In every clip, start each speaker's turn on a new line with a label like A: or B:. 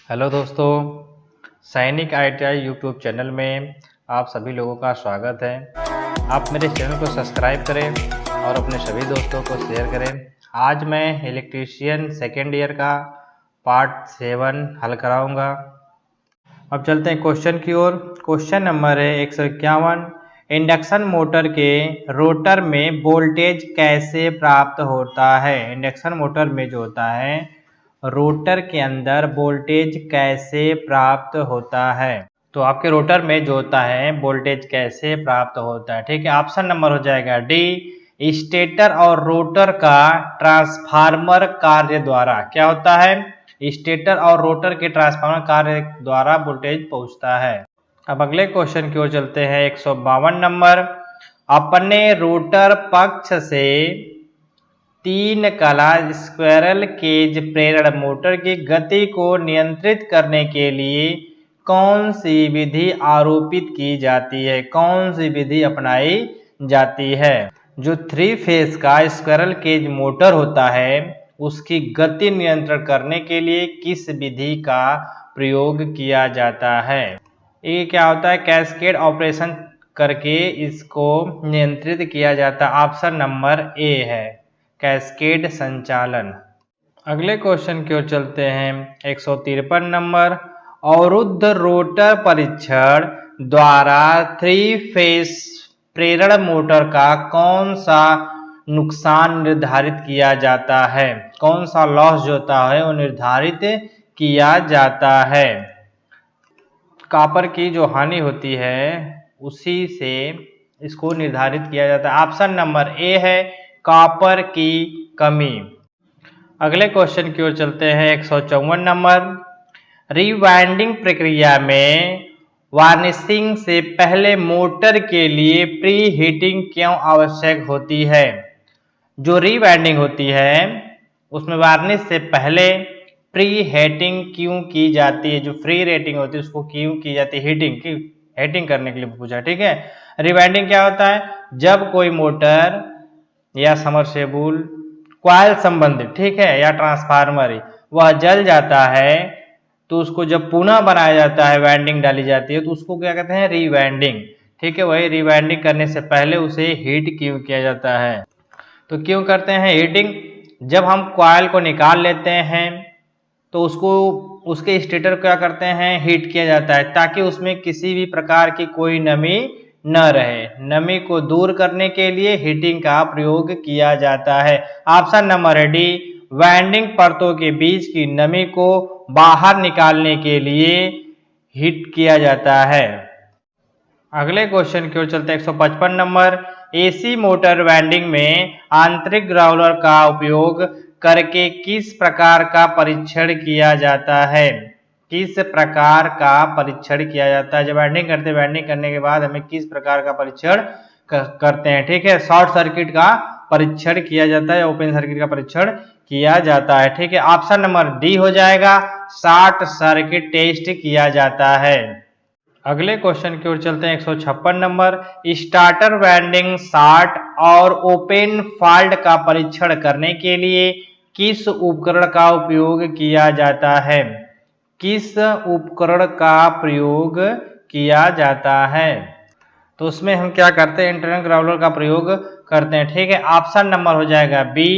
A: Hello दोस्तों, सैनिक ITI YouTube channel में आप सभी लोगों का स्वागत है। आप मेरे चैनल को सब्सक्राइब करें और अपने सभी दोस्तों को शेयर करें। आज मैं इलेक्ट्रीशियन सेकेंड ईयर का पार्ट 7 हल कराऊंगा। अब चलते हैं क्वेश्चन की ओर। क्वेश्चन नंबर है 151। इंडक्शन मोटर के रोटर में वोल्टेज कैसे प्राप्त होता है? इंडक्शन मोटर में जो होता है रोटर के अंदर वोल्टेज कैसे प्राप्त होता है? तो आपके रोटर में जो होता है वोल्टेज कैसे प्राप्त होता है? ठीक है, ऑप्शन नंबर हो जाएगा डी, स्टेटर और रोटर का ट्रांसफार्मर कार्य द्वारा। क्या होता है? स्टेटर और रोटर के ट्रांसफार्मर कार्य द्वारा वोल्टेज पहुंचता है। अब अगले क्वेश्चन की ओर चलते हैं। 152 नंबर। अपने रोटर पक्ष से 3 कला स्क्विरल केज प्रेरण मोटर की गति को नियंत्रित करने के लिए कौन सी विधि आरोपित की जाती है? कौन सी विधि अपनाई जाती है? जो 3 फेज का स्क्विरल केज मोटर होता है उसकी गति नियंत्रण करने के लिए किस विधि का प्रयोग किया जाता है? ये क्या होता है? कैस्केड ऑपरेशन करके इसको नियंत्रित किया जाता है। ऑप्शन नंबर ए है, कैस्केड संचालन। अगले क्वेश्चन की ओर चलते हैं। 153 नंबर। अवरुद्ध रोटर परीक्षण द्वारा 3 फेज प्रेरण मोटर का कौन सा नुकसान निर्धारित किया जाता है? कौन सा लॉस जो होता है वो निर्धारित किया जाता है? कॉपर की जो हानि होती है उसी से इसको निर्धारित किया जाता है। ऑप्शन नंबर ए है, कॉपर की कमी। अगले क्वेश्चन की ओर चलते हैं। 154 नंबर। रीवाइंडिंग प्रक्रिया में वार्निशिंग से पहले मोटर के लिए प्री हीटिंग क्यों आवश्यक होती है? जो रीवाइंडिंग होती है उसमें वार्निश से पहले प्री हीटिंग क्यों की जाती है? जो फ्री रेटिंग होती है उसको क्यों की जाती है? हीटिंग करने के लिए पूछा। ठीक है, रीवाइंडिंग क्या होता है? जब कोई मोटर या समरसेबुल कॉइल संबंधित, ठीक है, या ट्रांसफार्मर वह जल जाता है तो उसको जब पुनः बनाया जाता है, वाइंडिंग डाली जाती है, तो उसको क्या कहते हैं? रीवाइंडिंग। ठीक है, वही रीवाइंडिंग करने से पहले उसे हीट क्यों किया जाता है? तो क्यों करते हैं हीटिंग? जब हम कॉइल को निकाल लेते हैं तो उसको उसके स्टेटर क्या करते हैं? हीट किया जाता है ताकि उसमें किसी भी प्रकार की कोई नमी न रहे। नमी को दूर करने के लिए हीटिंग का प्रयोग किया जाता है। ऑप्शन नंबर है डी, वाइंडिंग परतों के बीच की नमी को बाहर निकालने के लिए हीट किया जाता है। अगले क्वेश्चन की ओर चलते हैं। 155 नंबर। एसी मोटर वाइंडिंग में आंतरिक ग्राउलर का उपयोग करके किस प्रकार का परीक्षण किया जाता है? किस प्रकार का परीक्षण किया जाता है? जब वाइंडिंग करते हैं, वाइंडिंग करने के बाद हमें किस प्रकार का परीक्षण करते हैं? ठीक है, शॉर्ट सर्किट का परीक्षण किया जाता है, ओपन सर्किट का परीक्षण किया जाता है। ठीक है, ऑप्शन नंबर डी हो जाएगा, शॉर्ट सर्किट टेस्ट किया जाता है। अगले क्वेश्चन की ओर चलते हैं। 156 नंबर। स्टार्टर वाइंडिंग शॉर्ट और ओपन फॉल्ट का परीक्षण करने के लिए किस उपकरण का उपयोग किया जाता है? किस उपकरण का प्रयोग किया जाता है? तो उसमें हम क्या करते हैं? इंटरनल ग्राउलर का प्रयोग करते हैं। ठीक है, ऑप्शन नंबर हो जाएगा बी,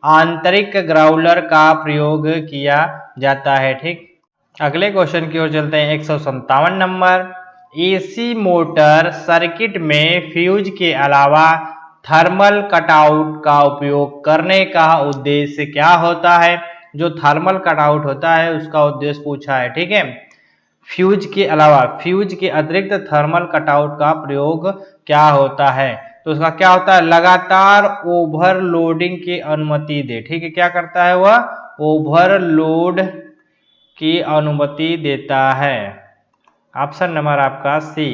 A: आंतरिक ग्राउलर का प्रयोग किया जाता है। ठीक, अगले क्वेश्चन की ओर चलते हैं। 157 नंबर। एसी मोटर सर्किट में फ्यूज के अलावा थर्मल कटआउट का उपयोग करने का उद्देश्य क्या होता है? जो थर्मल कटआउट होता है उसका उद्देश्य पूछा है। ठीक है, फ्यूज के अलावा, फ्यूज के अतिरिक्त थर्मल कटआउट का प्रयोग क्या होता है? तो उसका क्या होता है? लगातार ओवरलोडिंग की अनुमति दे। ठीक है, क्या करता है वह? ओवरलोड की अनुमति देता है। ऑप्शन नंबर आपका सी।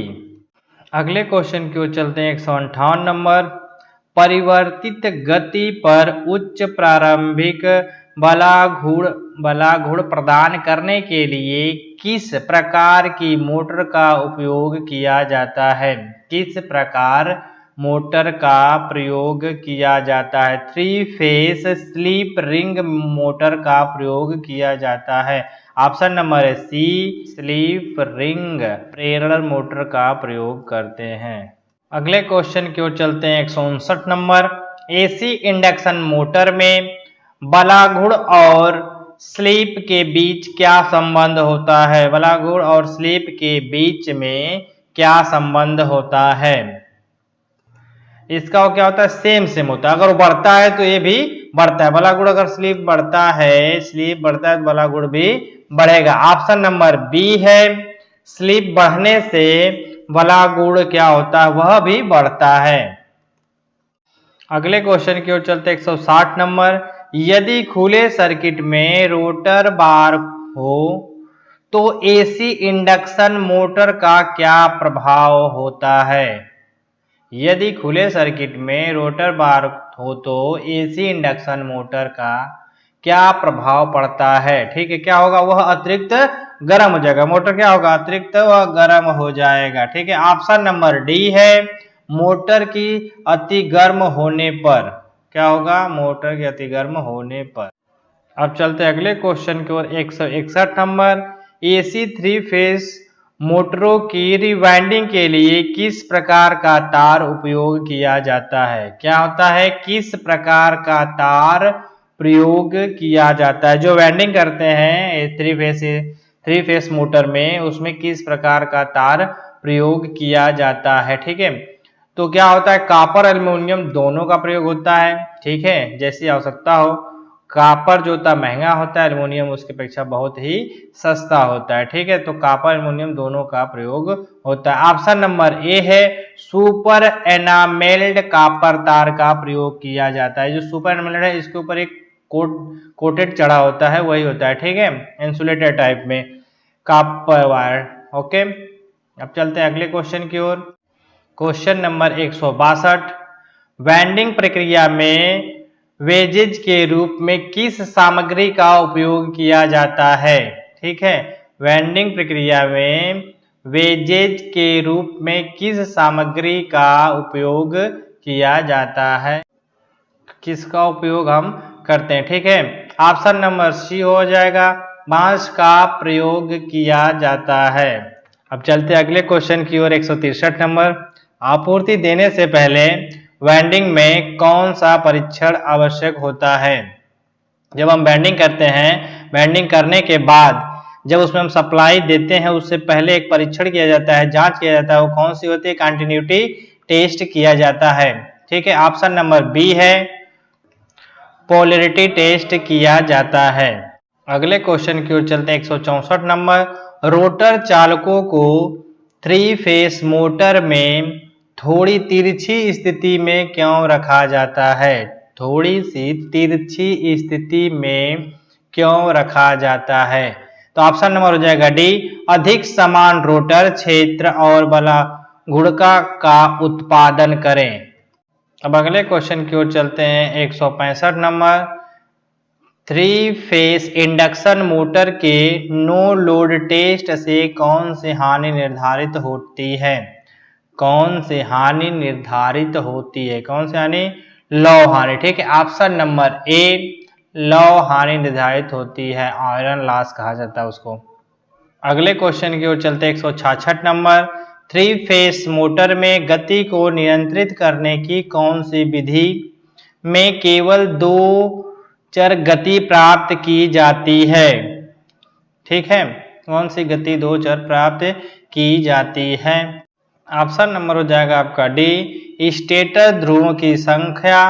A: अगले क्वेश्चन की ओर चलते हैं। 158 नंबर। परिवर्तित गति पर उच्च प्रारंभिक बलाघूर्ण प्रदान करने के लिए किस प्रकार की मोटर का उपयोग किया जाता है? किस प्रकार मोटर का प्रयोग किया जाता है? 3 फेस स्लिप रिंग मोटर का प्रयोग किया जाता है। ऑप्शन नंबर है सी, स्लीप रिंग प्रेरण मोटर का प्रयोग करते हैं। अगले क्वेश्चन की ओर चलते हैं। 159 नंबर, एसी इंडक्शन मोटर में बलागुड़ और स्लीप के बीच क्या संबंध होता है? बलागुड़ और स्लीप के बीच में क्या संबंध होता है? इसका क्या होता है? सेम होता है। अगर वो बढ़ता है तो ये भी बढ़ता है। बलागुड़ अगर स्लीप बढ़ता है तो बलागुड़ भी बढ़ेगा। ऑप्शन नंबर बी है, स्लीप बढ़ने से बलागुड़ क्या होता है? वह भी बढ़ता है। अगले क्वेश्चन की ओर चलते 160 नंबर, यदि खुले सर्किट में रोटर बार हो तो एसी इंडक्शन मोटर का क्या प्रभाव होता है? यदि खुले सर्किट में रोटर बार हो तो एसी इंडक्शन मोटर का क्या प्रभाव पड़ता है? ठीक है, क्या होगा? वह अतिरिक्त गर्म हो जाएगा। मोटर क्या होगा? अतिरिक्त वह गर्म हो जाएगा। ठीक है, ऑप्शन नंबर डी है, मोटर की अति गर्म होने पर। क्या होगा? मोटर के अति गर्म होने पर। अब चलते अगले क्वेश्चन की ओर। 161 नंबर, एसी 3 फेज मोटरों की रिवाइंडिंग के लिए किस प्रकार का तार उपयोग किया जाता है? क्या होता है? किस प्रकार का तार प्रयोग किया जाता है? जो वाइंडिंग करते हैं 3 फेस मोटर में, उसमें किस प्रकार का तार प्रयोग किया जाता है? ठीक है, तो क्या होता है? कॉपर एल्युमिनियम दोनों का प्रयोग होता है। ठीक है, जैसी आवश्यकता हो। कॉपर जो होता है महंगा होता है, एल्युमिनियम उसके अपेक्षा बहुत ही सस्ता होता है। ठीक है, तो कॉपर एल्युमिनियम दोनों का प्रयोग होता है। ऑप्शन नंबर ए है, सुपर एनामेल्ड कॉपर तार का प्रयोग किया जाता है। जो सुपर एनामेल्ड है, इसके ऊपर एक कोटेड चढ़ा होता है, वही होता है। ठीक है, इंसुलेटर टाइप में कॉपर वायर। ओके, अब चलते हैं अगले क्वेश्चन की ओर। क्वेश्चन नंबर 162, वाइंडिंग प्रक्रिया में वेजेज के रूप में किस सामग्री का उपयोग किया जाता है? ठीक है, वाइंडिंग प्रक्रिया में वेजेज के रूप में किस सामग्री का उपयोग किया जाता है? किसका उपयोग हम करते हैं? ठीक है, ऑप्शन नंबर सी हो जाएगा, बांस का प्रयोग किया जाता है। अब चलते अगले क्वेश्चन की ओर। 163 नंबर, आपूर्ति देने से पहले वाइंडिंग में कौन सा परीक्षण आवश्यक होता है? जब हम वाइंडिंग करते हैं, वाइंडिंग करने के बाद जब उसमें हम सप्लाई देते हैं, उससे पहले एक परीक्षण किया जाता है, जांच किया जाता है। वो कौन सी होती है? कंटिन्यूटी टेस्ट किया जाता है। ठीक है, ऑप्शन नंबर बी है, पोलैरिटी टेस्ट किया जाता है। अगले क्वेश्चन की ओर चलते हैं। 164 नंबर, रोटर चालकों को 3 फेस मोटर में थोड़ी तिरछी स्थिति में क्यों रखा जाता है? थोड़ी सी तिरछी स्थिति में क्यों रखा जाता है? तो ऑप्शन नंबर हो जाएगा डी, अधिक समान रोटर क्षेत्र और बलागुड़का का उत्पादन करें। अब अगले क्वेश्चन की ओर चलते हैं। 165 नंबर, 3 फेस इंडक्शन मोटर के नो लोड टेस्ट से कौन सी हानि निर्धारित होती है? कौन सी हानि निर्धारित होती है? कौन सी हानि? लौ हानि। ठीक है, ऑप्शन नंबर ए, लौ हानि निर्धारित होती है। आयरन लॉस कहा जाता है उसको। अगले क्वेश्चन की ओर चलते हैं। 166 नंबर, 3 फेस मोटर में गति को नियंत्रित करने की कौन सी विधि में केवल 2 चर गति प्राप्त की जाती है? ठीक है, कौन सी गति 2 चर प्राप्त की जाती है? ऑप्शन नंबर हो जाएगा आपका डी, स्टेटर ध्रुवों की संख्या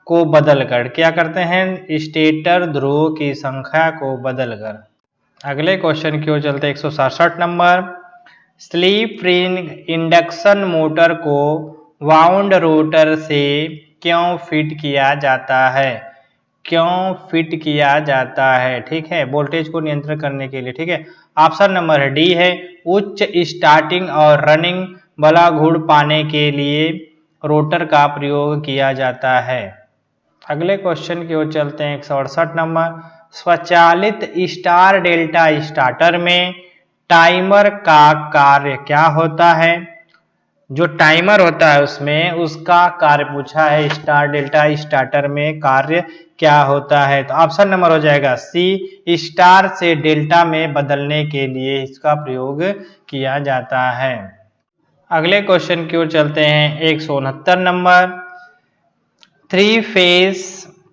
A: को बदलकर। क्या करते हैं? स्टेटर ध्रुवों की संख्या को बदलकर। अगले क्वेश्चन की ओर चलते हैं। 167 number, sleep ring induction motor को वाउंड रोटर से क्यों फिट किया जाता है? क्यों फिट किया जाता है? ठीक है, वोल्टेज को नियंत्रण करने के लिए। ठीक है, ऑप्शन नंबर डी है, उच्च स्टार्टिंग और रनिंग बलागुड़ पाने के लिए रोटर का प्रयोग किया जाता है। अगले क्वेश्चन की ओर चलते हैं। 168 नंबर, स्वचालित स्टार डेल्टा स्टार्टर में टाइमर का कार्य क्या होता है? जो टाइमर होता है उसमें उसका कार्य पूछा है। स्टार डेल्टा स्टार्टर में कार्य क्या होता है? तो ऑप्शन नंबर हो जाएगा सी, स्टार से डेल्टा में बदलने के लिए इसका प्रयोग किया जाता है। अगले क्वेश्चन की ओर चलते हैं। 169 नंबर, 3 फेज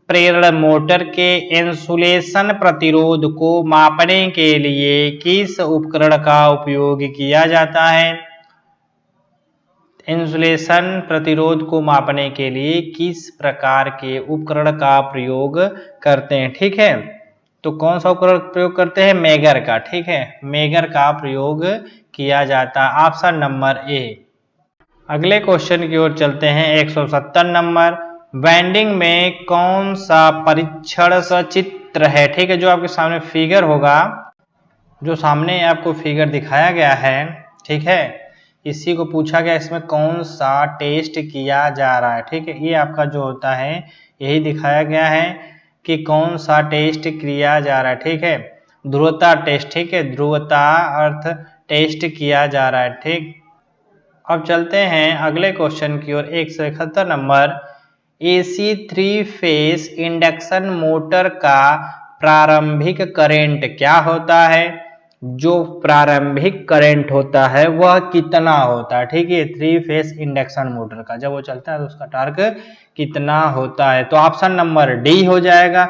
A: प्रेरण मोटर के इंसुलेशन प्रतिरोध को मापने के लिए किस उपकरण का उपयोग किया जाता है? इंसुलेशन प्रतिरोध को मापने के लिए किस प्रकार के उपकरण का प्रयोग करते हैं? ठीक है, तो कौन सा उपकरण प्रयोग करते हैं? मेगर का। ठीक है, मेगर का प्रयोग किया जाता है। Option number A. अगले क्वेश्चन की ओर चलते हैं। 170 नंबर, वेंडिंग में कौन सा परीक्षण सचित्र है? ठीक है, जो आपके सामने फिगर होगा, जो सामने आपको फिगर दिखाया गया है, ठीक है, इसी को पूछा गया इसमें कौन सा टेस्ट किया जा रहा है। ठीक है, ये आपका जो होता है यही दिखाया गया है कि कौन सा टेस्ट किया जा रहा है। ठीक है, ध्रुवता टेस्ट। ठीक है, ध्रुवता अर्थ टेस्ट किया जा रहा है। ठीक, अब चलते हैं अगले क्वेश्चन की ओर। 171 number, AC 3 phase induction motor का प्रारंभिक करंट क्या होता है? जो प्रारंभिक करंट होता है वह कितना होता है? ठीक है, 3 फेस इंडक्शन मोटर का जब वो चलता है तो उसका टार्क कितना होता है? तो ऑप्शन नंबर डी हो जाएगा।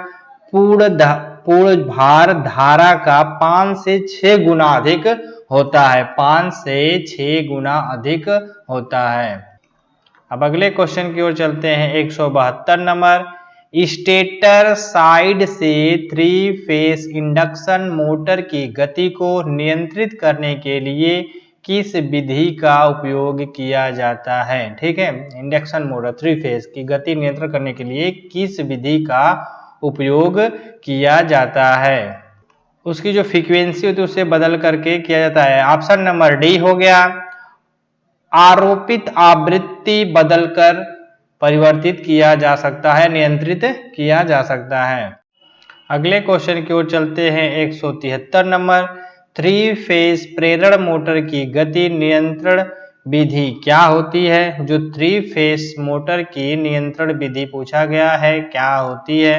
A: पूर्ण भार धारा का 5 से 6 गुना अधिक होता है। 5 से 6 गुना अधिक होता है। अब अगले क्वेश्चन की ओर चलते हैं। 172 नंबर, स्टेटर साइड से 3 फेस इंडक्शन मोटर की गति को नियंत्रित करने के लिए किस विधि का उपयोग किया जाता है? ठीक है, इंडक्शन मोटर 3 फेस की गति नियंत्रण करने के लिए किस विधि का उपयोग किया जाता है? उसकी जो फ्रीक्वेंसी होती है उसे बदल करके किया जाता है। ऑप्शन नंबर डी हो गया। आरोपित आवृत्ति बदलकर परिवर्तित किया जा सकता है, नियंत्रित किया जा सकता है। अगले क्वेश्चन की ओर चलते हैं। 173 नंबर, 3 फेस प्रेरण मोटर की गति नियंत्रण विधि क्या होती है? जो 3 फेस मोटर की नियंत्रण विधि पूछा गया है क्या होती है?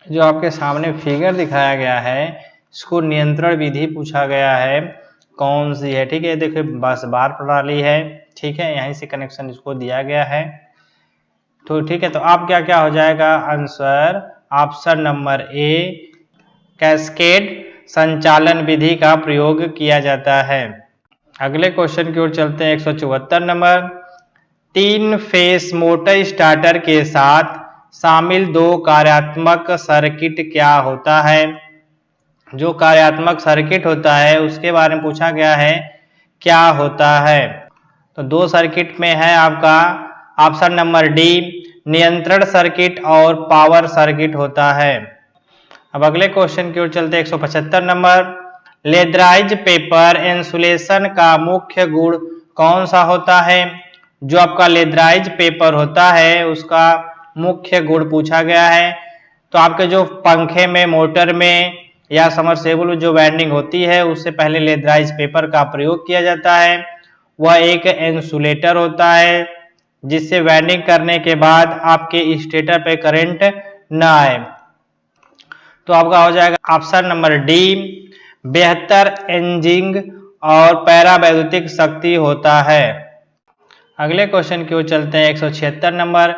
A: जो आपके सामने फिगर दिखाया गया है इसको नियंत्रण विधि पूछा गया है, कौन सी है? ठीक है, देखिए बस बार प्रणाली है। ठीक है, यहीं से कनेक्शन इसको दिया गया है। तो ठीक है, तो आप क्या क्या हो जाएगा answer? Option number A, cascade संचालन विधि का प्रयोग किया जाता है। अगले क्वेश्चन की ओर चलते हैं। 174 नंबर, 3 फेस मोटर स्टार्टर के साथ शामिल 2 कार्यात्मक सर्किट क्या होता है? जो कार्यात्मक सर्किट होता है उसके बारे में पूछा गया है, क्या होता है? तो 2 सर्किट में है आपका ऑप्शन नंबर डी, नियंत्रण सर्किट और पावर सर्किट होता है। अब अगले क्वेश्चन की ओर चलते हैं। 175 नंबर, लेदराइज पेपर इंसुलेशन का मुख्य गुण कौन सा होता है? जो आपका लेदराइज पेपर होता है उसका मुख्य गुण पूछा गया है। तो आपके जो पंखे में, मोटर में या समरसेबल में जो वाइंडिंग होती है उससे पहले लेदराइज पेपर का प्रयोग किया जाता है। वह एक इंसुलेटर होता है जिससे वाइंडिंग करने के बाद आपके स्टेटर पे करंट न आए। तो आपका हो जाएगा ऑप्शन नंबर डी, बेहतर एंजिंग और पैरावैद्युतिक शक्ति होता है। अगले क्वेश्चन की ओर चलते हैं। 176 नंबर,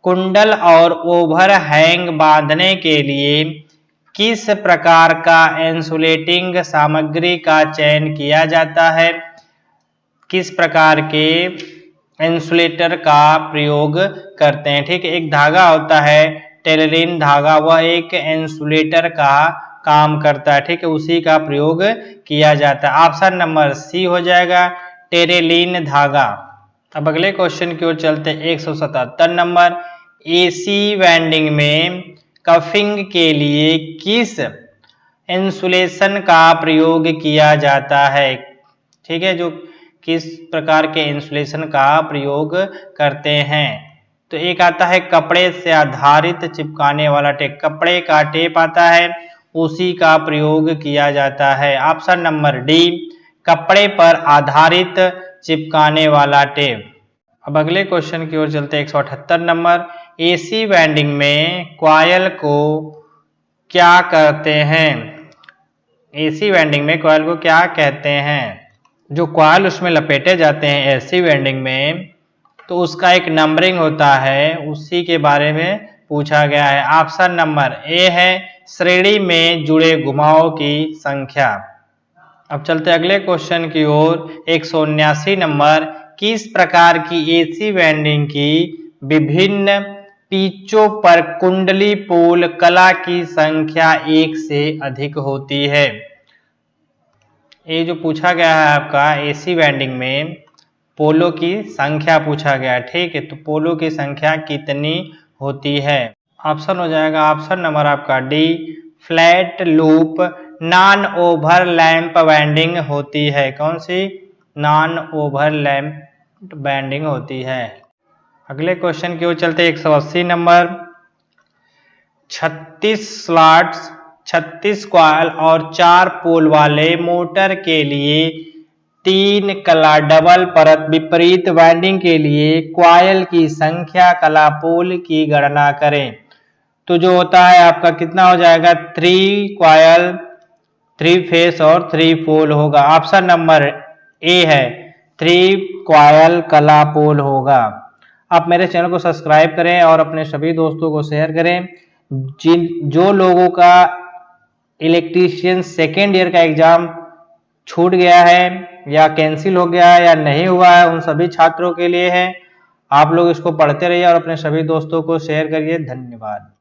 A: कुंडल और ओवर हैंग बांधने के लिए किस प्रकार का इंसुलेटिंग सामग्री का चयन किया जाता है? किस प्रकार के इंसुलेटर का प्रयोग करते हैं? ठीक है, एक धागा होता है टेरेलिन धागा, वह एक इंसुलेटर का काम करता है। ठीक है, उसी का प्रयोग किया जाता है। ऑप्शन नंबर सी हो जाएगा, टेरेलिन धागा। अब अगले क्वेश्चन की ओर चलते हैं। 177 नंबर, एसी वाइंडिंग में कफिंग के लिए किस इंसुलेशन का प्रयोग किया जाता है? ठीक है, जो किस प्रकार के इंसुलेशन का प्रयोग करते हैं? तो एक आता है कपड़े से आधारित चिपकाने वाला टेप, कपड़े का टेप आता है उसी का प्रयोग किया जाता है। ऑप्शन नंबर डी, कपड़े पर आधारित चिपकाने वाला टेप। अब अगले क्वेश्चन की ओर चलते हैं। 178 नंबर, एसी वाइंडिंग में कॉइल को क्या कहते हैं? एसी वाइंडिंग में कॉइल को क्या कहते हैं? जो कॉइल उसमें लपेटे जाते हैं एसी वाइंडिंग में, तो उसका एक नंबरिंग होता है, उसी के बारे में पूछा गया है। ऑप्शन नंबर ए है श्रेणी में जुड़े घुमावों की संख्या। अब चलते अगले क्वेश्चन की ओर। 179 नंबर, किस प्रकार की एसी वाइंडिंग की विभिन्न पिचों पर कुंडली पोल कला की संख्या 1 से अधिक होती है? ये जो पूछा गया है आपका एसी वाइंडिंग में पोलो की संख्या पूछा गया है, ठीक है। तो पोलो की संख्या कितनी होती है? ऑप्शन हो जाएगा ऑप्शन नंबर आपका D, flat loop non overlap winding होती है। कौन सी? नॉन ओवरलैप वाइंडिंग होती है। अगले क्वेश्चन की ओर चलते 180 नंबर, 36 स्लॉट्स, 36 कॉइल और 4 पोल वाले मोटर के लिए 3 कला डबल परत विपरीत वाइंडिंग के लिए कॉइल की संख्या कला पोल की गणना करें। तो जो होता है आपका कितना हो जाएगा? 3 कॉइल 3 फेस और 3 पोल होगा। ऑप्शन नंबर ए है 3 कॉइल कला पोल होगा। आप मेरे चैनल को सब्सक्राइब करें और अपने सभी दोस्तों को शेयर करें। जो लोगों का इलेक्ट्रीशियन सेकेंड ईयर का एग्जाम छूट गया है या कैंसिल हो गया है या नहीं हुआ है, उन सभी छात्रों के लिए है। आप लोग इसको पढ़ते रहिए और अपने सभी दोस्तों को शेयर करिए। धन्यवाद।